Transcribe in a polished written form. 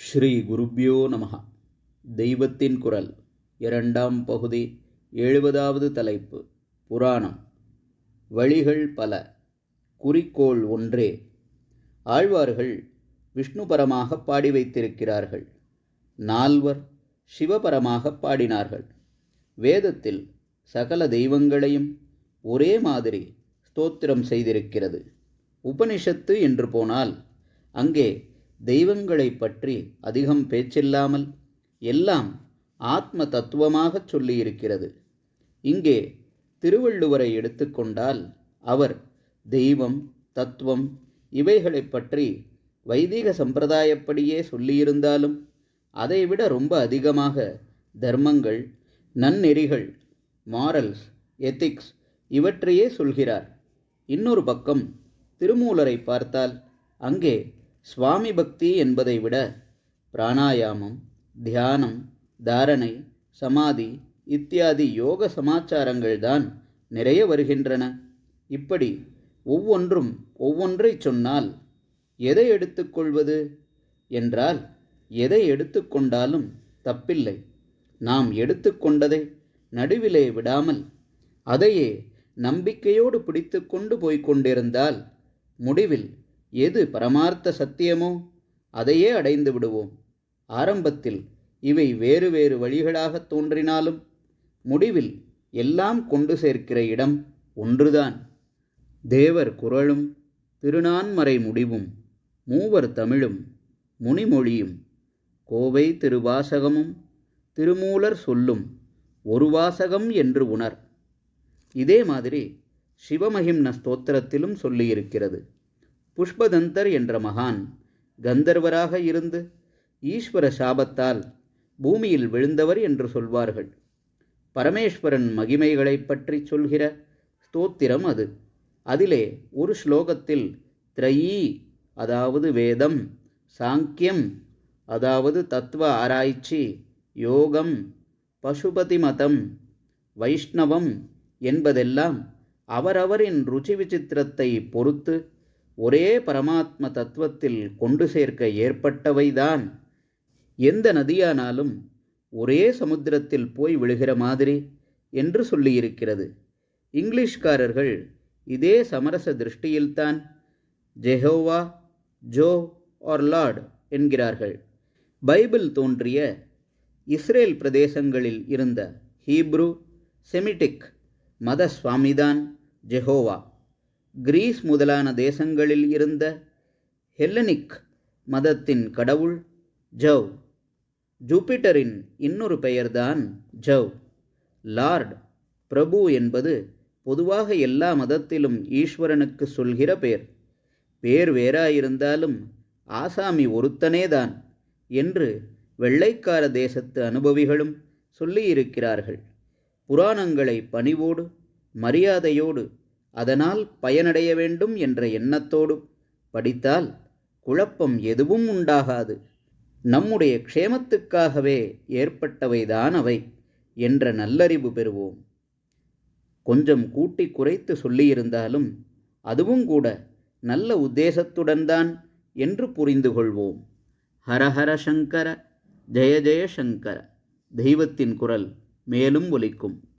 ஸ்ரீ குருப்யோ நமஹ. தெய்வத்தின் குரல் இரண்டாம் பகுதி 70வது தலைப்பு. புராணம். வழிகள் பல, குறிக்கோள் ஒன்றே. ஆழ்வார்கள் விஷ்ணுபரமாக பாடி வைத்திருக்கிறார்கள். நால்வர் சிவபரமாக பாடினார்கள். வேதத்தில் சகல தெய்வங்களையும் ஒரே மாதிரி ஸ்தோத்திரம் செய்திருக்கிறது. உபனிஷத்து என்று போனால் அங்கே தெய்வங்களை பற்றி அதிகம் பேச்சில்லாமல் எல்லாம் ஆத்ம தத்துவமாகச் சொல்லியிருக்கிறது. இங்கே திருவள்ளுவரை எடுத்துக்கொண்டால் அவர் தெய்வம், தத்துவம் இவைகளை பற்றி வைதிக சம்பிரதாயப்படியே சொல்லியிருந்தாலும் அதைவிட ரொம்ப அதிகமாக தர்மங்கள், நன்னெறிகள், மாரல்ஸ், எத்திக்ஸ் இவற்றையே சொல்கிறார். இன்னொரு பக்கம் திருமூலரை பார்த்தால் அங்கே சுவாமி பக்தி என்பதை விட பிராணாயாமம், தியானம், தாரணை, சமாதி இத்தியாதி யோக சமாச்சாரங்கள்தான் நிறைய வருகின்றன. இப்படி ஒவ்வொன்றும் ஒவ்வொன்றை சொன்னால் எதை எடுத்துக்கொள்வது என்றால் எதை எடுத்துக்கொண்டாலும் தப்பில்லை. நாம் எடுத்துக்கொண்டதை நடுவிலே விடாமல் அதையே நம்பிக்கையோடு பிடித்து கொண்டு போய்கொண்டிருந்தால் முடிவில் எது பரமார்த்த சத்தியமோ அதையே அடைந்து விடுவோம். ஆரம்பத்தில் இவை வேறு வேறு வழிகளாக தோன்றினாலும் முடிவில் எல்லாம் கொண்டு சேர்க்கிற இடம் ஒன்றுதான். தேவர் குறளும் திருநான்மறை முடிவும், மூவர் தமிழும் முனிமொழியும், கோவை திருவாசகமும் திருமூலர் சொல்லும் ஒரு வாசகம் என்று உணர். இதே மாதிரி சிவமகிம்ன ஸ்தோத்திரத்திலும் சொல்லியிருக்கிறது. புஷ்பதந்தர் என்ற மகான் கந்தர்வராக இருந்து ஈஸ்வர சாபத்தால் பூமியில் விழுந்தவர் என்று சொல்வார்கள். பரமேஸ்வரன் மகிமைகளை பற்றி சொல்கிற ஸ்தோத்திரம் அது. அதிலே ஒரு ஸ்லோகத்தில் த்ரயீ அதாவது வேதம், சாங்கியம் அதாவது தத்துவ ஆராய்ச்சி, யோகம், பசுபதி மதம், வைஷ்ணவம் என்பதெல்லாம் அவரவரின் ருச்சி விசித்திரத்தை பொறுத்து ஒரே பரமாத்ம தத்துவத்தில் கொண்டு சேர்க்க ஏற்பட்டவைதான். எந்த நதியானாலும் ஒரே சமுத்திரத்தில் போய் விழுகிற மாதிரி என்று சொல்லியிருக்கிறது. இங்கிலீஷ்காரர்கள் இதே சமரச திருஷ்டியில்தான் ஜெஹோவா, ஜோ ஆர் லார்ட் என்கிறார்கள். பைபிள் தோன்றிய இஸ்ரேல் பிரதேசங்களில் இருந்த ஹீப்ரு, செமிட்டிக் மத சுவாமிதான் ஜெஹோவா. கிரீஸ் முதலான தேசங்களில் இருந்த ஹெல்லனிக் மதத்தின் கடவுள் ஜவ். ஜூபிட்டரின் இன்னொரு பெயர்தான் ஜவ். லார்ட், பிரபு என்பது பொதுவாக எல்லா மதத்திலும் ஈஸ்வரனுக்கு சொல்கிற பெயர். பேர் வேறாயிருந்தாலும் ஆசாமி ஒருத்தனேதான் என்று வெள்ளைக்கார தேசத்து அனுபவிகளும் சொல்லியிருக்கிறார்கள். புராணங்களை பணிவோடு, மரியாதையோடு, அதனால் பயனடைய வேண்டும் என்ற எண்ணத்தோடு படித்தால் குழப்பம் எதுவும் உண்டாகாது. நம்முடைய க்ஷேமத்துக்காகவே ஏற்பட்டவைதான் அவை என்ற நல்லறிவு பெறுவோம். கொஞ்சம் கூட்டி குறைத்து சொல்லியிருந்தாலும் அதுவும் கூட நல்ல உத்தேசத்துடன் தான் என்று புரிந்து கொள்வோம். ஹரஹர சங்கர, ஜெய ஜெய சங்கர. தெய்வத்தின் குரல் மேலும் ஒலிக்கும்.